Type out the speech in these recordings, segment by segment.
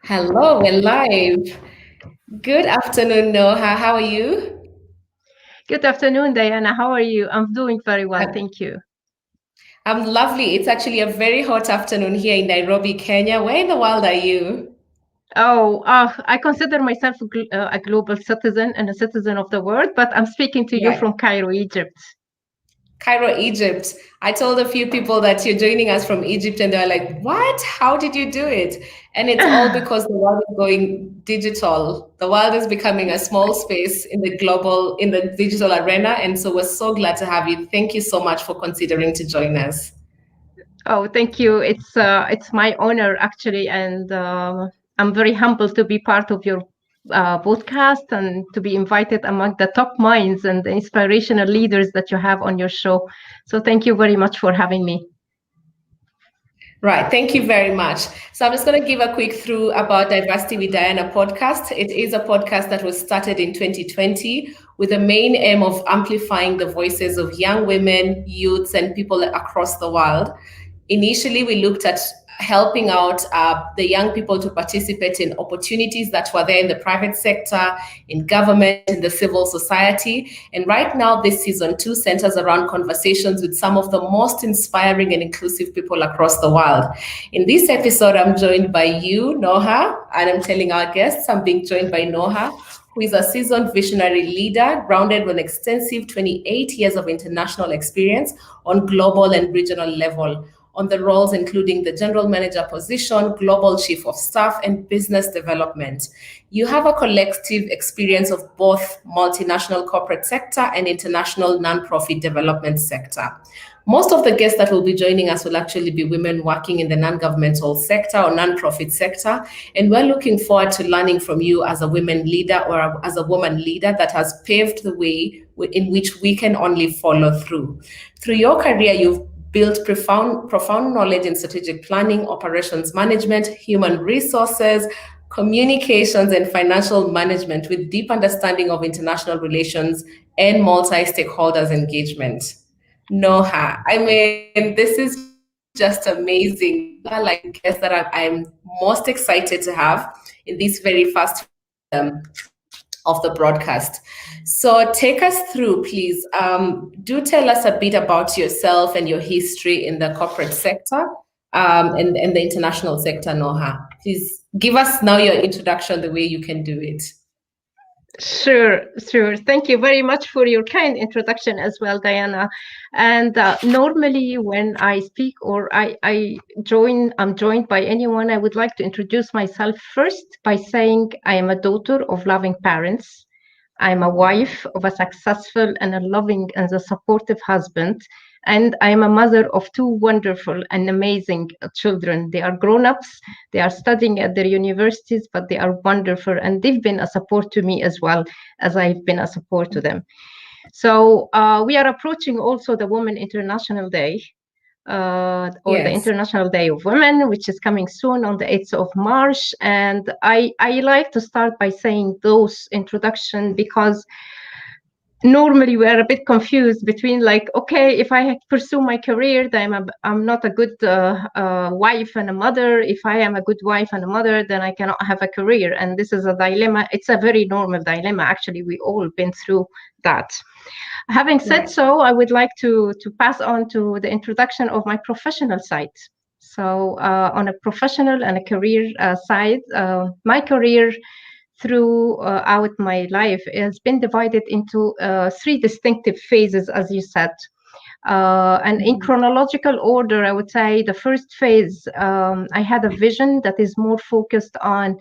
Hello, we're live. Good afternoon, Noha. How are you? Good afternoon, Diana. How are you? I'm doing very well, Uh, thank you. I'm lovely. It's actually a very hot afternoon here in Nairobi, Kenya. Where in the world are you? I consider myself a global citizen and a citizen of the world, but I'm speaking to you Right. from Cairo, Egypt. Cairo, Egypt. I told a few people that you're joining us from Egypt, and they're like, "What? How did you do it?" And it's all because the world is going digital. The world is becoming a small space in the digital arena. And so we're so glad to have you. Thank you so much for considering to join us. Oh, thank you. It's my honor actually, and I'm very humbled to be part of your podcast and to be invited among the top minds and the inspirational leaders that you have on your show. So thank you very much for having me. Right. Thank you very much. So I'm just going to give a quick through about Diversity with Diana podcast. It is a podcast that was started in 2020 with the main aim of amplifying the voices of young women, youths, and people across the world. Initially, we looked at helping out the young people to participate in opportunities that were there in the private sector, in government, in the civil society. And right now, this season two centers around conversations with some of the most inspiring and inclusive people across the world. In this episode, I'm joined by you, Noha, and I'm telling our guests I'm being joined by Noha, who is a seasoned visionary leader grounded with extensive 28 years of international experience on global and regional level, on the roles including the general manager position, global chief of staff, and business development. You have a collective experience of both multinational corporate sector and international nonprofit development sector. Most of the guests that will be joining us will actually be women working in the non-governmental sector or non-profit sector. And we're looking forward to learning from you as a women leader or as a woman leader that has paved the way in which we can only follow through. Through your career, you've built profound knowledge in strategic planning, operations management, human resources, communications, and financial management with deep understanding of international relations and multi-stakeholders engagement. Noha, I mean, this is just amazing. You are like the guest that I'm most excited to have in this very first of the broadcast. So take us through, please. Do tell us a bit about yourself and your history in the corporate sector and the international sector, Noha. Please give us now your introduction the way you can do it. Sure, sure. Thank you very much for your kind introduction as well, Diana. And normally, when I speak or I'm joined by anyone, I would like to introduce myself first by saying I am a daughter of loving parents. I'm a wife of a successful and a loving and a supportive husband. And I'm a mother of two wonderful and amazing children. They are grown ups, they are studying at their universities, but they are wonderful. And they've been a support to me as well as I've been a support to them. So we are approaching also the Women International Day. Or the Yes. International Day of Women, which is coming soon on the 8th of March. And I like to start by saying those introduction because normally we are a bit confused between like, okay, if I pursue my career, then I'm not a good wife and a mother. If I am a good wife and a mother, then I cannot have a career. And this is a dilemma. It's a very normal dilemma. Actually, we all been through that. Having said Right. so, I would like to pass on to the introduction of my professional side. So on a professional and a career side, my career throughout my life has been divided into three distinctive phases, as you said. And in Mhm. chronological order, I would say the first phase, I had a vision that is more focused on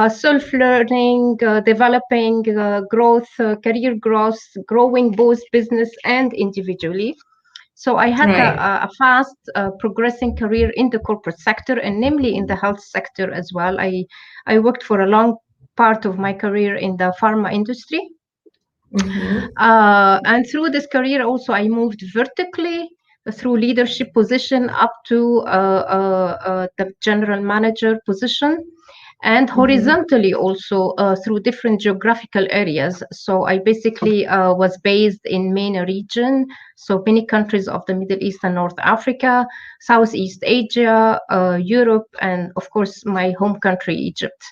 self-learning, developing growth, career growth, growing both business and individually. So I had Right. a fast progressing career in the corporate sector and namely in the health sector as well. I worked for a long part of my career in the pharma industry. Mhm. And through this career also I moved vertically through leadership position up to the general manager position. and horizontally also through different geographical areas. So I basically was based in MENA region, so many countries of the Middle East and North Africa, Southeast Asia, Europe, and of course my home country, Egypt.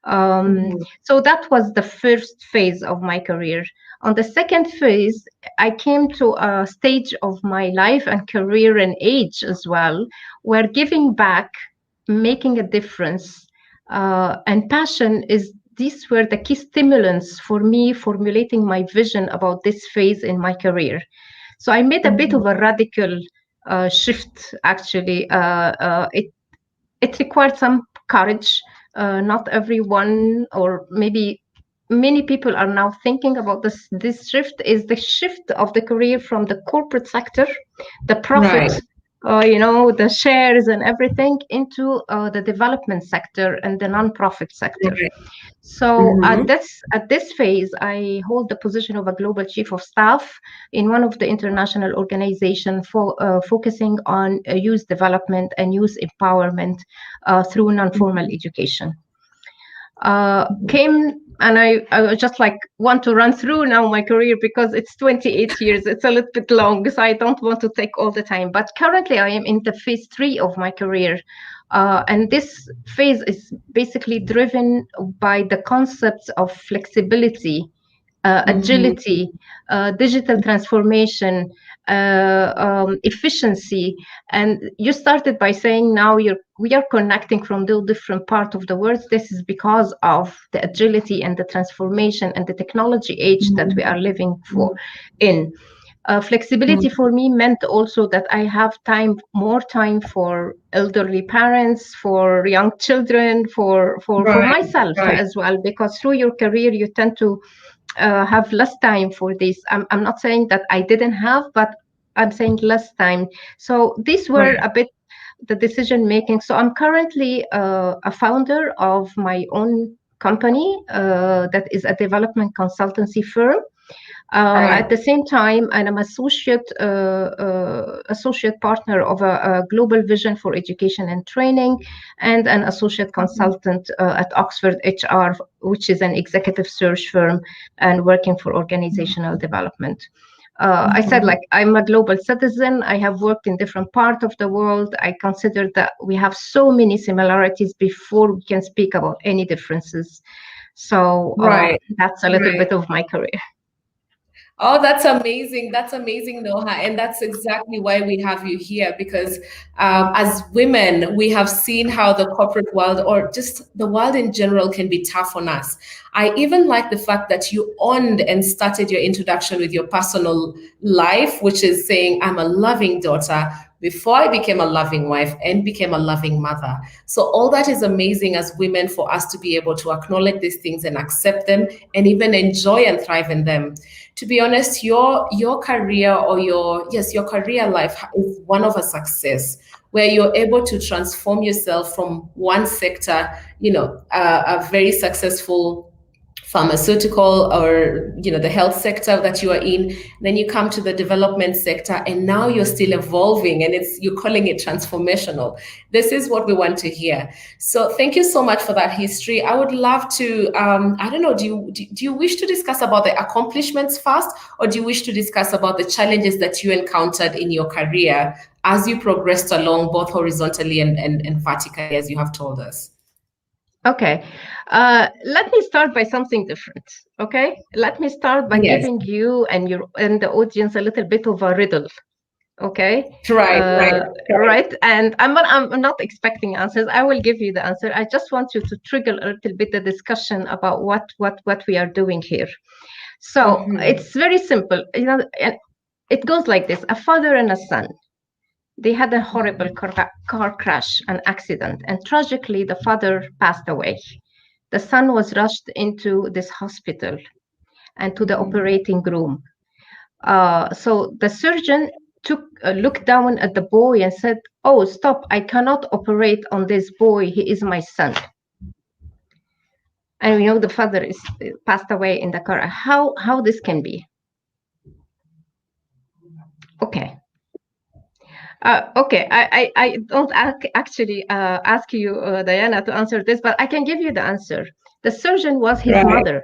So that was the first phase of my career. On the second phase, I came to a stage of my life and career and age as well, where giving back, making a difference, and passion is these were the key stimulants for me formulating my vision about this phase in my career. So I made a bit of a radical shift. Actually, it required some courage. Not everyone, or maybe many people, are now thinking about this shift. Is the shift of the career from the corporate sector, the profit, Right. the shares and everything, into the development sector and the non-profit sector. Right. So at this phase, I hold the position of a global chief of staff in one of the international organizations focusing on youth development and youth empowerment through non-formal education. Came and I just like want to run through now my career because it's 28 years. It's a little bit long, so I don't want to take all the time. But currently, I am in the phase 3 of my career. And this phase is basically driven by the concepts of flexibility, agility, digital transformation, efficiency. And you started by saying now we are connecting from the different part of the world. This is because of the agility and the transformation and the technology age that we are living in. Flexibility for me meant also that I have more time for elderly parents, for young children, for myself as well, because through your career you tend to have less time for this. I'm not saying that I didn't have, but I'm saying less time. So these were a bit the decision making. So I'm currently a founder of my own company that is a development consultancy firm. At the same time, I'm associate partner of a global vision for education and training, and an associate consultant at Oxford HR, which is an executive search firm and working for organizational development. I said, like, I'm a global citizen. I have worked in different parts of the world. I consider that we have so many similarities before we can speak about any differences. So that's a little bit of my career. Oh, that's amazing. That's amazing, Noha. And that's exactly why we have you here, because as women, we have seen how the corporate world, or just the world in general, can be tough on us. I even like the fact that you owned and started your introduction with your personal life, which is saying, I'm a loving daughter before I became a loving wife and became a loving mother. So all that is amazing as women, for us to be able to acknowledge these things and accept them and even enjoy and thrive in them. To be honest, your career, or your career life is one of a success, where you're able to transform yourself from one sector, a very successful pharmaceutical, or the health sector that you are in, then you come to the development sector, and now you're still evolving, and you're calling it transformational. This is what we want to hear. So thank you so much for that history. I would love to I don't know, do you wish to discuss about the accomplishments first, or do you wish to discuss about the challenges that you encountered in your career as you progressed along, both horizontally and vertically, as you have told us? Okay, let me start by something different. Okay, let me start by giving you and the audience a little bit of a riddle. Okay, right. And I'm not expecting answers. I will give you the answer. I just want you to trigger a little bit the discussion about what we are doing here. So it's very simple. And it goes like this: a father and a son. They had a horrible car crash, an accident, and tragically, the father passed away. The son was rushed into this hospital and to the operating room. So the surgeon looked down at the boy and said, "Oh, stop, I cannot operate on this boy. He is my son." And the father is passed away in the car. How this can be? Okay. Okay, I don't actually ask you, Diana, to answer this, but I can give you the answer. The surgeon was his Right. mother,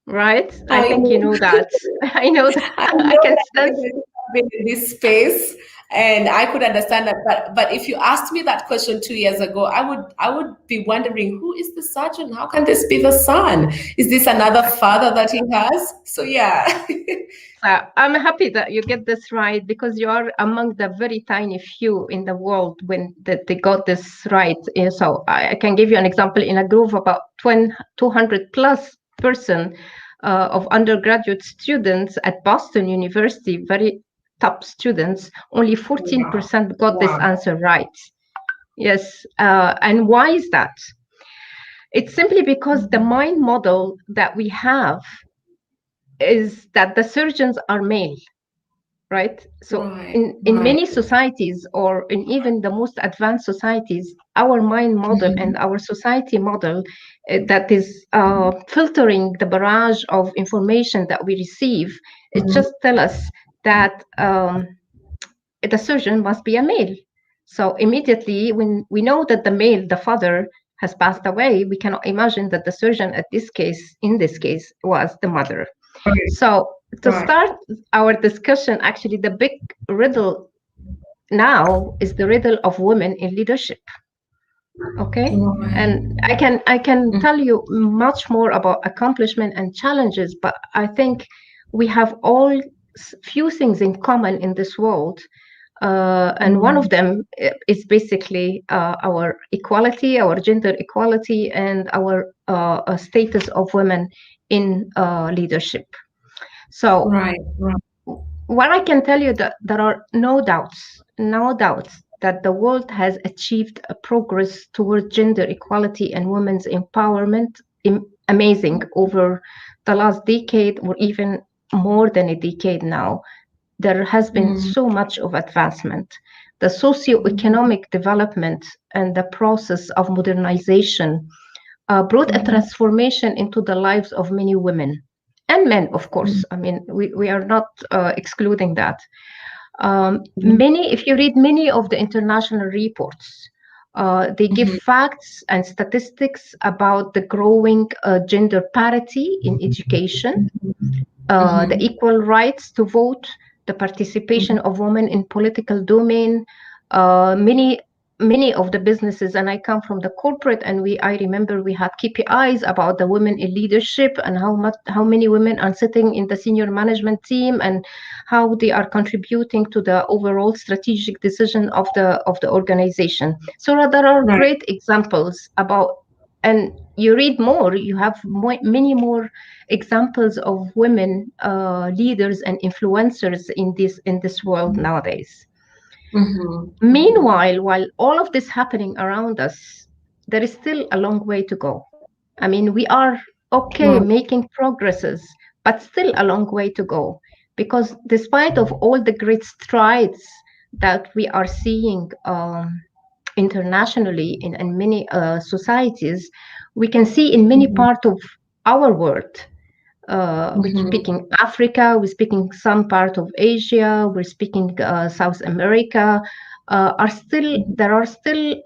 right? I I think you know that. I know that. I I know can that sense. because I've been in this space and I could understand that. But if you asked me that question 2 years ago, I would be wondering who is the surgeon? How can this be the son? Is this another father that he has? So yeah. I'm happy that you get this right because you are among the very tiny few in the world when they got this right. So I can give you an example. In a group of about 200 plus person of undergraduate students at Boston University, very top students, only 14% got this Wow. answer right. Yes. And why is that? It's simply because the mind model that we have is that the surgeons are male, right? So Right. in Right. many societies, or in even the most advanced societies, our mind model and our society model that is filtering the barrage of information that we receive, it just tell us that the surgeon must be a male. So immediately when we know that the male, the father, has passed away, we cannot imagine that the surgeon at this case, in this case, was the mother. Right. So to Right. start our discussion, actually, the big riddle now is the riddle of women in leadership. Okay, Right. and I can tell you much more about accomplishment and challenges, but I think we have all few things in common in this world, and one of them is basically our equality, our gender equality, and our status of women in leadership. So Right. Right. what I can tell you that there are no doubts that the world has achieved a progress toward gender equality and women's empowerment amazing over the last decade or even more than a decade now. There has been so much of advancement. The socio-economic development and the process of modernization brought a transformation into the lives of many women and men, of course. I mean, we are not excluding that. If you read many of the international reports, they give facts and statistics about the growing gender parity in education, the equal rights to vote, the participation of women in political domain. Many of the businesses, and I come from the corporate, and I remember we had KPIs about the women in leadership and how many women are sitting in the senior management team and how they are contributing to the overall strategic decision of the organization. So there are Right. great examples about, and you read more, you have many more examples of women leaders and influencers in this world nowadays. Meanwhile, while all of this happening around us, there is still a long way to go. I mean, we are okay Right. making progresses, but still a long way to go, because despite of all the great strides that we are seeing internationally in many societies, we can see in many parts of our world. We're speaking Africa, we're speaking some part of Asia, we're speaking South America. There are still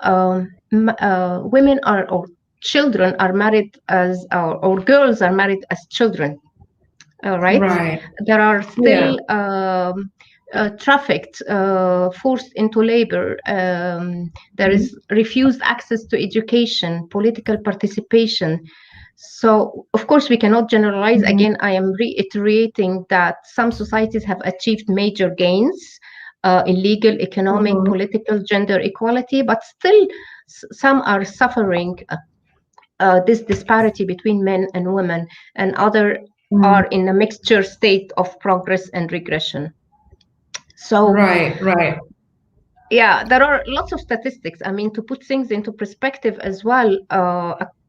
women or children are married as or girls are married as children, right? Right. There are Yeah. still trafficked, forced into labor. There is refused access to education, political participation. So, of course, we cannot generalize. Again, I am reiterating that some societies have achieved major gains in legal, economic, political, gender equality, but still some are suffering this disparity between men and women, and other are in a mixture state of progress and regression. So Right. Right. yeah, there are lots of statistics. I mean, to put things into perspective as well,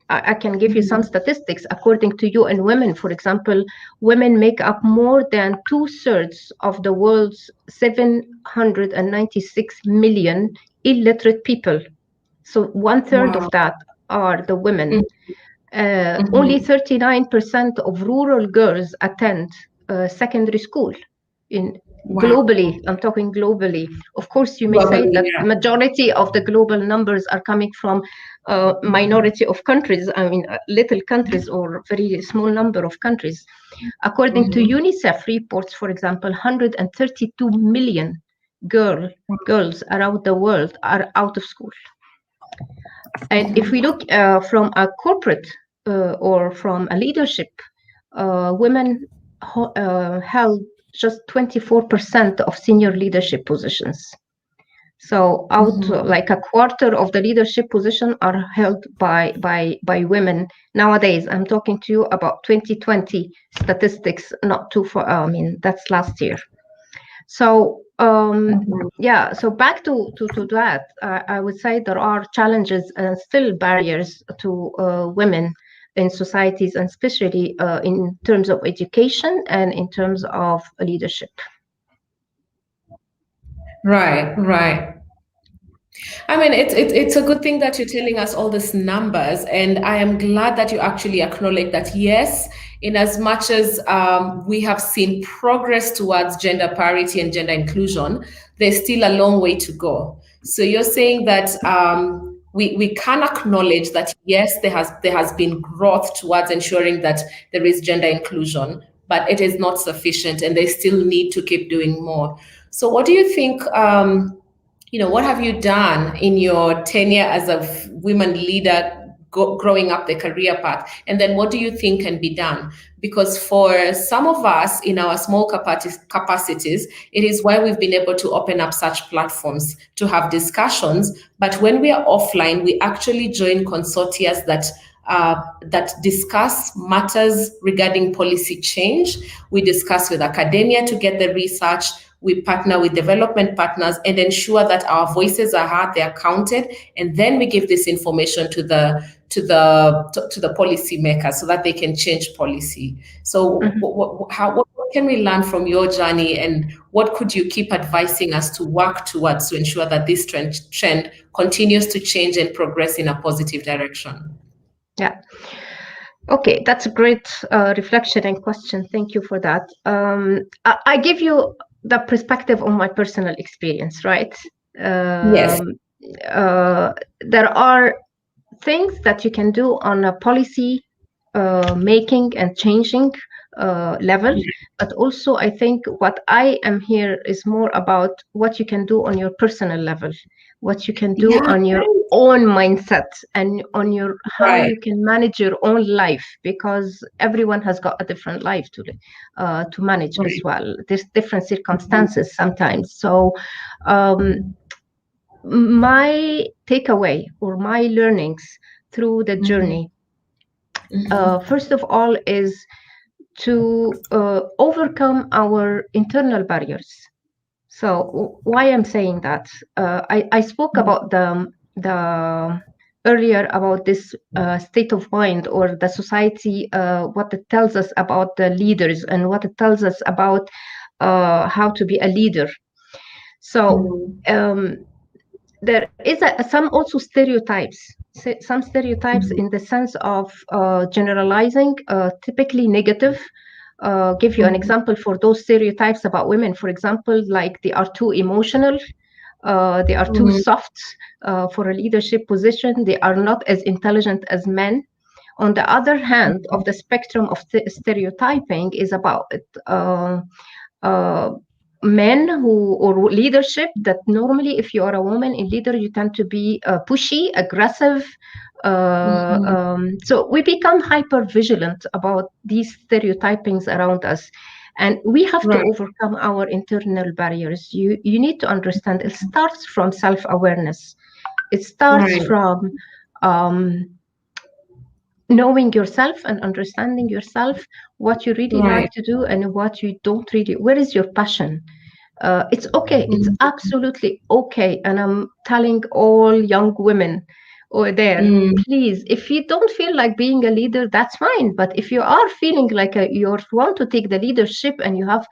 I can give you some statistics. According to UN Women, for example, women make up more than 2/3 of the world's 796 million illiterate people. So 1/3 of Wow. that are the women. Only 39% of rural girls attend secondary school in Globally, I'm talking globally. Of course, you may say that majority of the global numbers are coming from minority of countries, I mean, little countries or very small number of countries. According to UNICEF reports, for example, 132 million girls around the world are out of school. And if we look from a corporate or from a leadership, women held just 24% of senior leadership positions. So like a quarter of the leadership position are held by women nowadays. I'm talking to you about 2020 statistics, not too far. I mean, that's last year. So yeah, so back to that, I would say there are challenges and still barriers to women in societies, and especially in terms of education and in terms of leadership. Right. I mean, it's a good thing that you're telling us all these numbers, and I am glad that you actually acknowledge that, yes, in as much as we have seen progress towards gender parity and gender inclusion, there's still a long way to go. So you're saying that we can acknowledge that, yes, there has been growth towards ensuring that there is gender inclusion, but it is not sufficient, and they still need to keep doing more. So what do you think? What have you done in your tenure as a women leader growing up the career path? And then what do you think can be done? Because for some of us in our small capacities, it is why we've been able to open up such platforms to have discussions. But when we are offline, we actually join consortia that discuss matters regarding policy change. We discuss with academia to get the research. We partner with development partners and ensure that our voices are heard, they are counted, and then we give this information to the policy makers so that they can change policy. So what can we learn from your journey, and what could you keep advising us to work towards to ensure that this trend continues to change and progress in a positive direction? Yeah. Okay, that's a great reflection and question. Thank you for that. I give you the perspective on my personal experience, right? Yes. There are things that you can do on a policy making and changing level, but also I think what I am here is more about what you can do on your personal level, what you can do on your own mindset and on your how you can manage your own life, because everyone has got a different life to manage as well. There's different circumstances sometimes. So my takeaway or my learnings through the journey, first of all, is to overcome our internal barriers. So why I'm saying that, I spoke about the earlier about this state of mind or the society, what it tells us about the leaders and what it tells us about how to be a leader. So there is some also stereotypes. Some stereotypes in the sense of generalizing, typically negative. Give you an example for those stereotypes about women. For example, like they are too emotional, they are too soft for a leadership position, they are not as intelligent as men. On the other hand, of the spectrum of stereotyping is about men or leadership, that normally if you are a woman in leader, you tend to be pushy, aggressive. So we become hyper vigilant about these stereotypings around us, and we have to overcome our internal barriers. You need to understand it starts from self-awareness. It starts from knowing yourself and understanding yourself, what you really like to do and what you don't really. Where is your passion? It's okay. It's absolutely okay. And I'm telling all young women over there, please, if you don't feel like being a leader, that's fine. But if you are feeling like you want to take the leadership and you have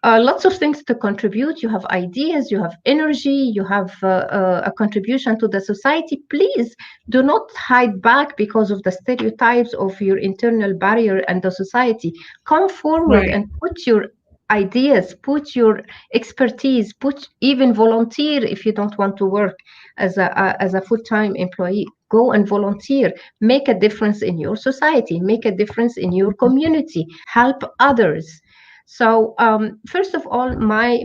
lots of things to contribute, you have ideas, you have energy, you have a contribution to the society, please do not hide back because of the stereotypes of your internal barrier and the society. Come forward and put your ideas, put your expertise, put even volunteer if you don't want to work as a full-time employee. Go and volunteer, make a difference in your society, make a difference in your community, help others. So first of all, my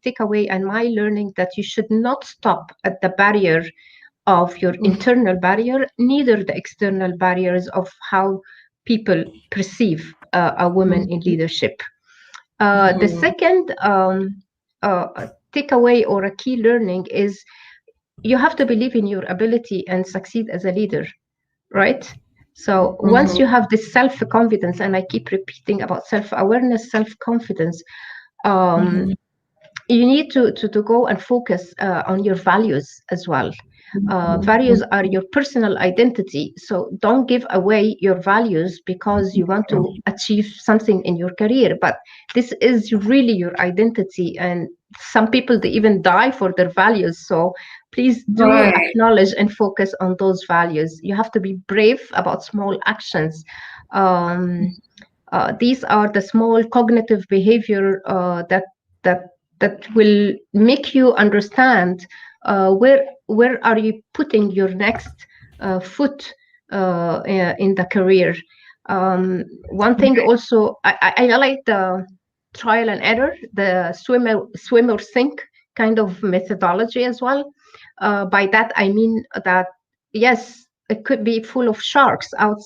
takeaway and my learning that you should not stop at the barrier of your internal barrier, neither the external barriers of how people perceive a woman in leadership. The second takeaway or a key learning is you have to believe in your ability and succeed as a leader, right? So once you have this self-confidence, and I keep repeating about self-awareness, self-confidence, you need to go and focus on your values as well. Values are your personal identity. So don't give away your values because you want to achieve something in your career. But this is really your identity. And some people, they even die for their values. So please do acknowledge and focus on those values. You have to be brave about small actions. These are the small cognitive behavior that will make you understand where are you putting your next foot in the career. One thing also, I like the trial and error, the swim or sink kind of methodology as well. By that I mean that yes, it could be full of sharks out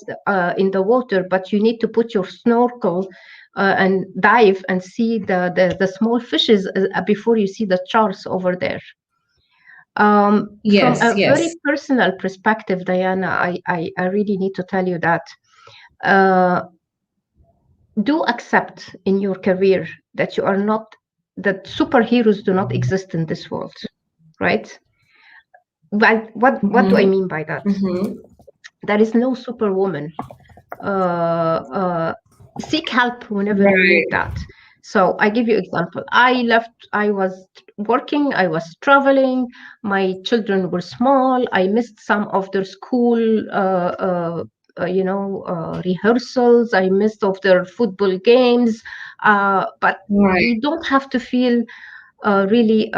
in the water, but you need to put your snorkel and dive and see the small fishes before you see the sharks over there. From a very personal perspective, Diana, I really need to tell you that do accept in your career that you are not, that superheroes do not exist in this world, right? But what do I mean by that? There is no superwoman. Seek help whenever you need that. So I give you example. I was working, I was traveling, my children were small, I missed some of their school rehearsals, I missed of their football games, but you don't have to feel really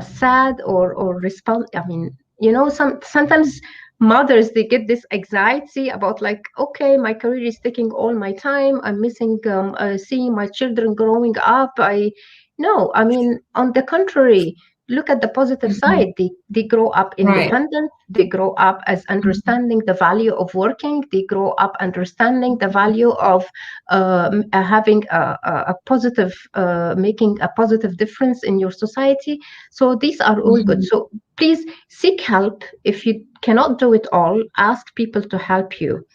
sad or respond. I mean, sometimes mothers, they get this anxiety about like, okay, my career is taking all my time, I'm missing seeing my children growing up. I mean, on the contrary, look at the positive side. They grow up independent, they grow up as understanding the value of working, they grow up understanding the value of having a positive making a positive difference in your society. So these are all good. So please seek help. If you cannot do it all, ask people to help you.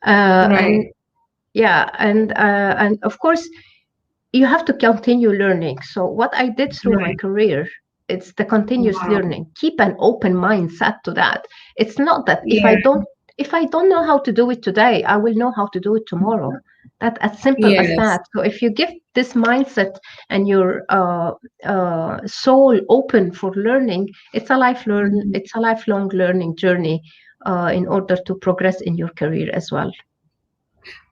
And of course you have to continue learning. So what I did through my career, it's the continuous learning. Keep an open mindset to that. It's not that if I don't know how to do it today, I will know how to do it tomorrow. That as simple as that. So if you give this mindset and your soul open for learning, it's a lifelong learning journey in order to progress in your career as well.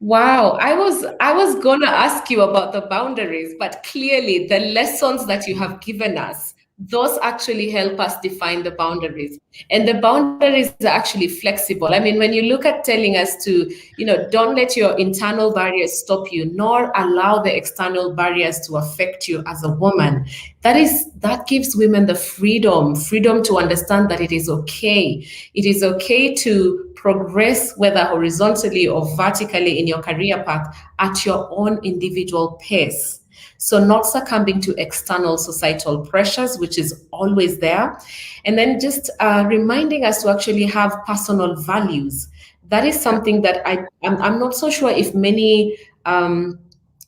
Wow, I was gonna ask you about the boundaries, but clearly the lessons that you have given us, those actually help us define the boundaries. And the boundaries are actually flexible. I mean, when you look at telling us to, don't let your internal barriers stop you, nor allow the external barriers to affect you as a woman, that gives women the freedom to understand that it is okay. It is okay to progress, whether horizontally or vertically in your career path, at your own individual pace. So not succumbing to external societal pressures, which is always there. And then just reminding us to actually have personal values. That is something that I'm not so sure if many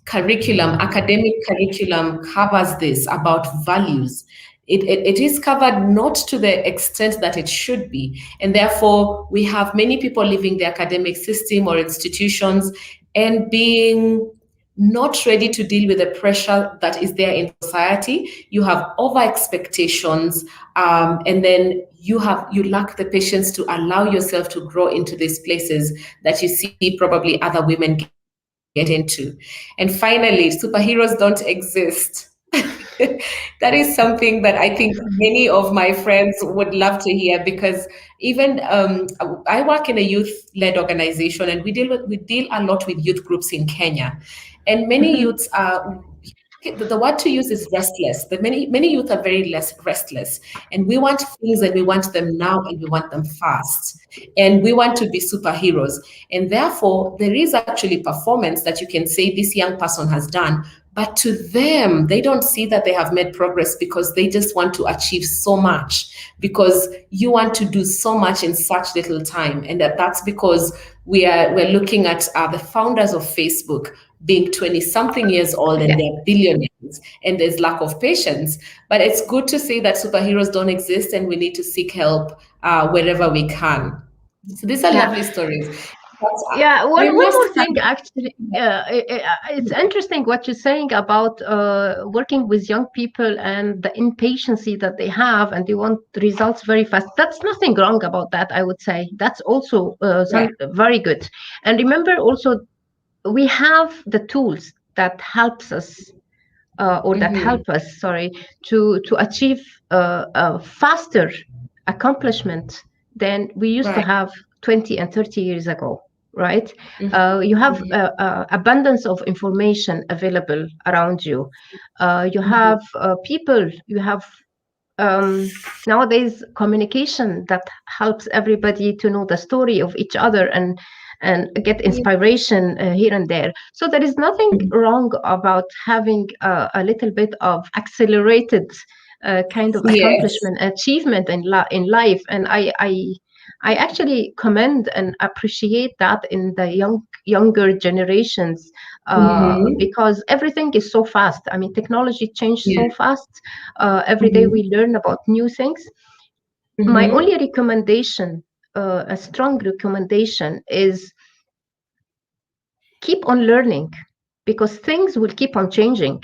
academic curriculum covers this about values. It is covered not to the extent that it should be. And therefore, we have many people leaving the academic system or institutions and being not ready to deal with the pressure that is there in society. You have over expectations, and then you lack the patience to allow yourself to grow into these places that you see probably other women getting to. get into. And finally, superheroes don't exist. That is something that I think many of my friends would love to hear, because even I work in a youth-led organization, and we deal a lot with youth groups in Kenya, and many Mhm. youths are. The word to use is restless. But many youth are very less restless, and we want things, and we want them now, and we want them fast, and we want to be superheroes. And therefore, there is actually performance that you can say this young person has done, but to them, they don't see that they have made progress, because they just want to achieve so much, because you want to do so much in such little time. And that's because we're looking at the founders of Facebook being 20 something years old, and Yeah. they're billionaires, and there's lack of patience. But it's good to say that superheroes don't exist, and we need to seek help wherever we can. So these are Yeah. lovely stories. But Yeah, we one must more thing, come. actually. It's interesting what you're saying about working with young people and the impatience that they have, and they want results very fast. That's nothing wrong about that, I would say. That's also Right. very good. And remember also, we have the tools that helps us or that Mm-hmm. help us, sorry, to achieve a faster accomplishment than we used to Right. have 20 and 30 years ago, right? You Mm-hmm. have Mm-hmm. abundance of information available around you. You Mm-hmm. have people, you have nowadays communication that helps everybody to know the story of each other and get inspiration here and there. So there is nothing wrong about having a little bit of accelerated kind of Yes. accomplishment achievement in life. And I actually commend and appreciate that in the younger generations, Mm-hmm. because everything is so fast. I mean, technology changes Yeah. so fast. Every day Mm-hmm. we learn about new things. My Mm-hmm. only recommendation, a strong recommendation, is keep on learning, because things will keep on changing,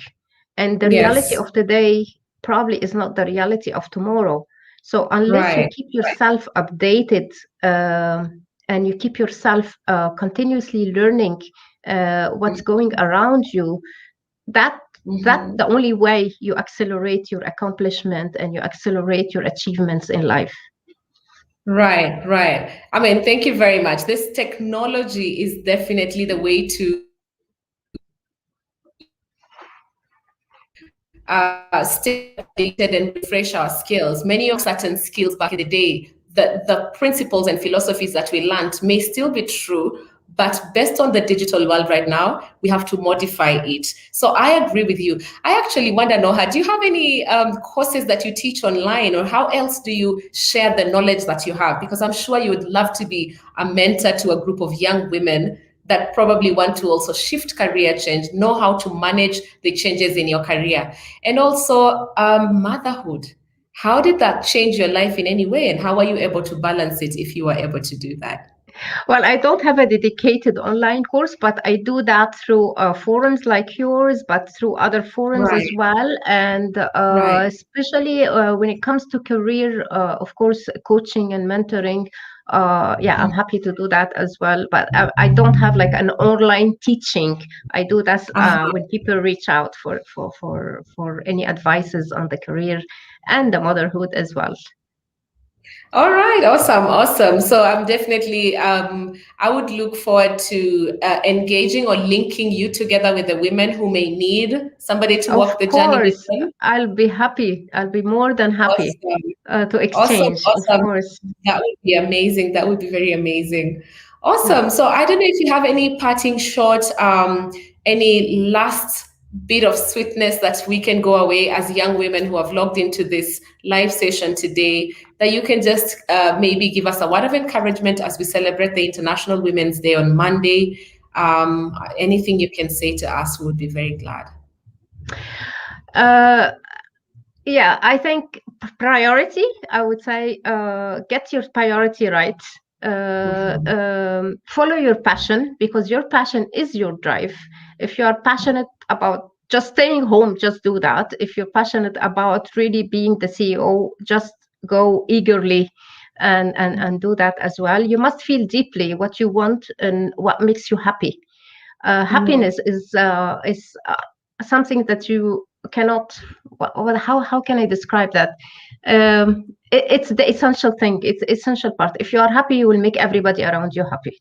and the reality Yes. of today probably is not the reality of tomorrow. So unless you Right. keep yourself updated, and you keep yourself continuously learning what's going around you, that that's Mm-hmm. the only way you accelerate your accomplishment and you accelerate your achievements in life. Right, right. I mean, thank you very much. This technology is definitely the way to stay updated and refresh our skills. Many of certain skills back in the day, the principles and philosophies that we learned may still be true, but based on the digital world right now, we have to modify it. So I agree with you. I actually wonder, Noha, do you have any courses that you teach online, or how else do you share the knowledge that you have? Because I'm sure you would love to be a mentor to a group of young women that probably want to also shift career change, know how to manage the changes in your career. And also motherhood. How did that change your life in any way? And how were you able to balance it if you were able to do that? Well, I don't have a dedicated online course, but I do that through forums like yours, but through other forums Right, as well. And right. especially when it comes to career, of course, coaching and mentoring. Yeah, I'm happy to do that as well. But I don't have like an online teaching. I do that Uh-huh. when people reach out for any advices on the career and the motherhood as well. All right, awesome, awesome. So I'm definitely, I would look forward to engaging or linking you together with the women who may need somebody to Of walk the journey with course, them. I'll be happy. I'll be more than happy Awesome. to Awesome, exchange, of awesome. course. That would be amazing. That would be very amazing. Yeah. Awesome. So I don't know if you have any parting shot, any last bit of sweetness that we can go away as young women who have logged into this live session today, that you can just maybe give us a word of encouragement as we celebrate the International Women's Day on Monday. Anything you can say to us, we would be very glad. Uh, yeah, I think priority, I would say, get your priority right. Mhm. Follow your passion, because your passion is your drive. If you are passionate about just staying home, just do that. If you're passionate about really being the CEO, just go eagerly and do that as well. You must feel deeply what you want and what makes you happy. Happiness is something that you cannot. How can I describe that? It's the essential thing. It's the essential part. If you are happy, you will make everybody around you happy.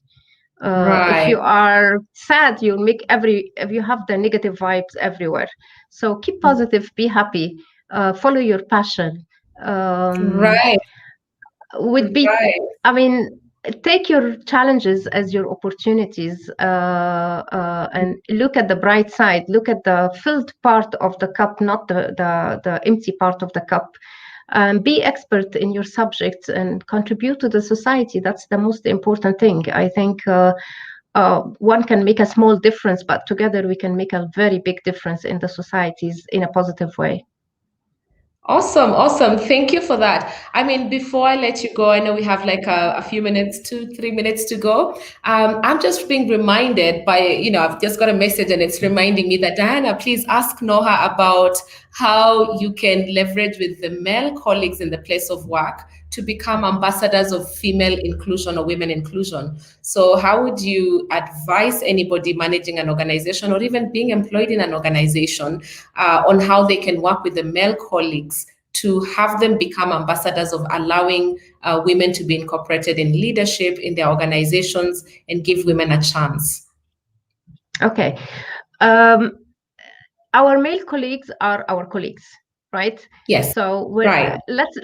If Right. you are sad, you'll make if you have the negative vibes everywhere. So keep positive, be happy, follow your passion. Right. Would be, Right. I mean, take your challenges as your opportunities, and look at the bright side. Look at the filled part of the cup, not the empty part of the cup. Be expert in your subjects and contribute to the society. That's the most important thing. I think one can make a small difference, but together we can make a very big difference in the societies in a positive way. Awesome, awesome. Thank you for that. I mean, before I let you go, I know we have like a few minutes, 2, 3 minutes to go. I'm just being reminded by, I've just got a message and it's reminding me that, Diana, please ask Noha about how you can leverage with the male colleagues in the place of work to become ambassadors of female inclusion or women inclusion. So how would you advise anybody managing an organization or even being employed in an organization on how they can work with the male colleagues to have them become ambassadors of allowing women to be incorporated in leadership in their organizations and give women a chance? Okay. Our male colleagues are our colleagues, right? Yes. So Right. let's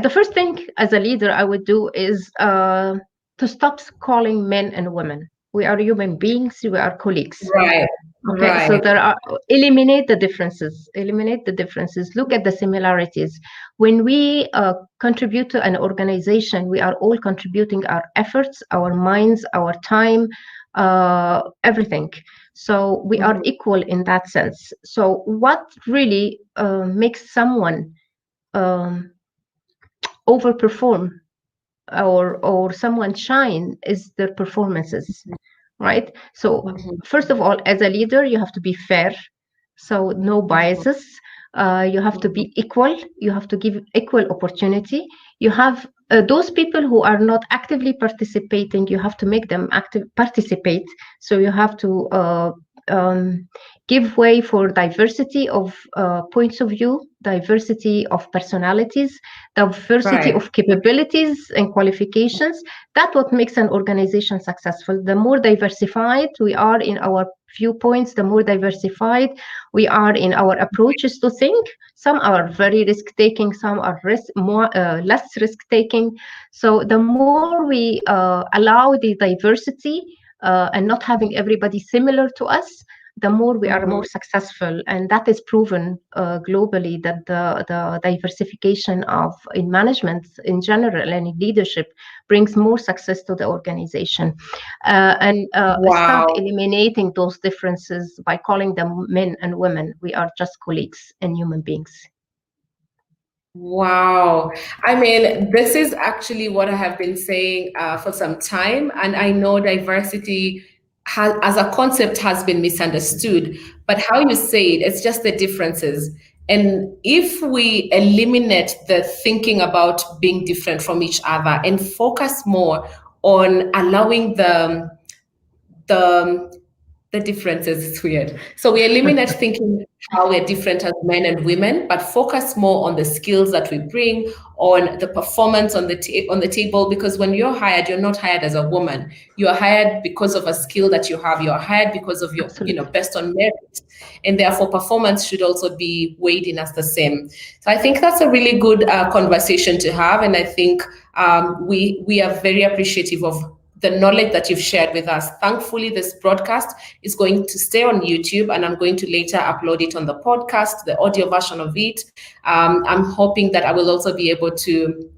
the first thing as a leader I would do is to stop calling men and women. We are human beings. We are colleagues. Right. Okay, so Right. there are eliminate the differences. Eliminate the differences. Look at the similarities. When we contribute to an organization, we are all contributing our efforts, our minds, our time, everything. So we are equal in that sense. So what really makes someone overperform or someone shine is their performances, right? So first of all, as a leader, you have to be fair, so no biases. You have to be equal. You have to give equal opportunity. You have those people who are not actively participating, you have to make them active participate. So you have to give way for diversity of points of view, diversity of personalities, diversity Right. of capabilities and qualifications. That's what makes an organization successful. The more diversified we are in our viewpoints, the more diversified we are in our approaches to think. Some are very risk-taking, some are less risk-taking. So the more we allow the diversity and not having everybody similar to us, the more we are more successful. And that is proven globally, that the diversification of in management in general and in leadership brings more success to the organization. And start Wow. eliminating those differences by calling them men and women. We are just colleagues and human beings. Wow. I mean, this is actually what I have been saying for some time. And I know diversity as a concept has been misunderstood, but how you say it, it's just the differences. And if we eliminate the thinking about being different from each other and focus more on allowing the the differences, it's weird. So we eliminate thinking how we're different as men and women, but focus more on the skills that we bring, on the performance on the table. Because when you're hired, you're not hired as a woman. You are hired because of a skill that you have. You are hired because of your, Absolutely. based on merit, and therefore performance should also be weighed in as the same. So I think that's a really good conversation to have, and I think we are very appreciative of the knowledge that you've shared with us. Thankfully, this broadcast is going to stay on YouTube, and I'm going to later upload it on the podcast, the audio version of it. I'm hoping that I will also be able to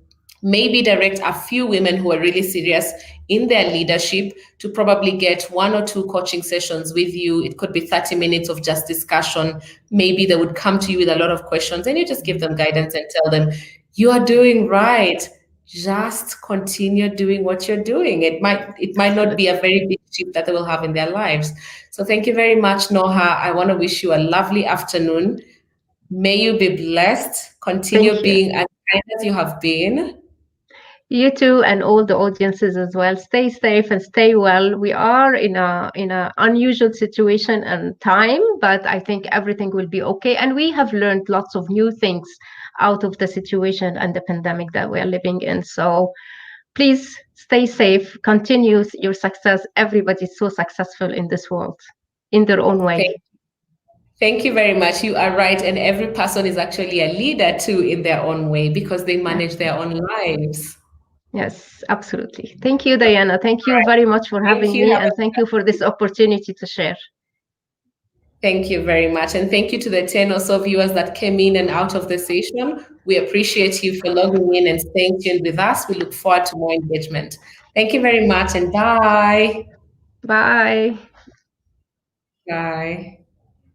maybe direct a few women who are really serious in their leadership to probably get 1 or 2 coaching sessions with you. It could be 30 minutes of just discussion. Maybe they would come to you with a lot of questions and you just give them guidance and tell them, you are doing right. Just continue doing what you're doing. It might not be a very big shift that they will have in their lives. So thank you very much, Noha. I want to wish you a lovely afternoon. May you be blessed. Continue Thank you. being as kind as you have been. You too, and all the audiences as well. Stay safe and stay well. We are in a unusual situation and time, but I think everything will be okay. And we have learned lots of new things out of the situation and the pandemic that we are living in. So please stay safe. Continue your success. Everybody's so successful in this world, in their own way. Thank you very much. You are right. And every person is actually a leader too in their own way because they manage their own lives. Yes, absolutely. Thank you, Diana. Thank you very much for Thank having you. me, and thank you for this opportunity to share. Thank you very much. And thank you to the 10 or so viewers that came in and out of the session. We appreciate you for logging in and staying tuned with us. We look forward to more engagement. Thank you very much and bye. Bye. Bye.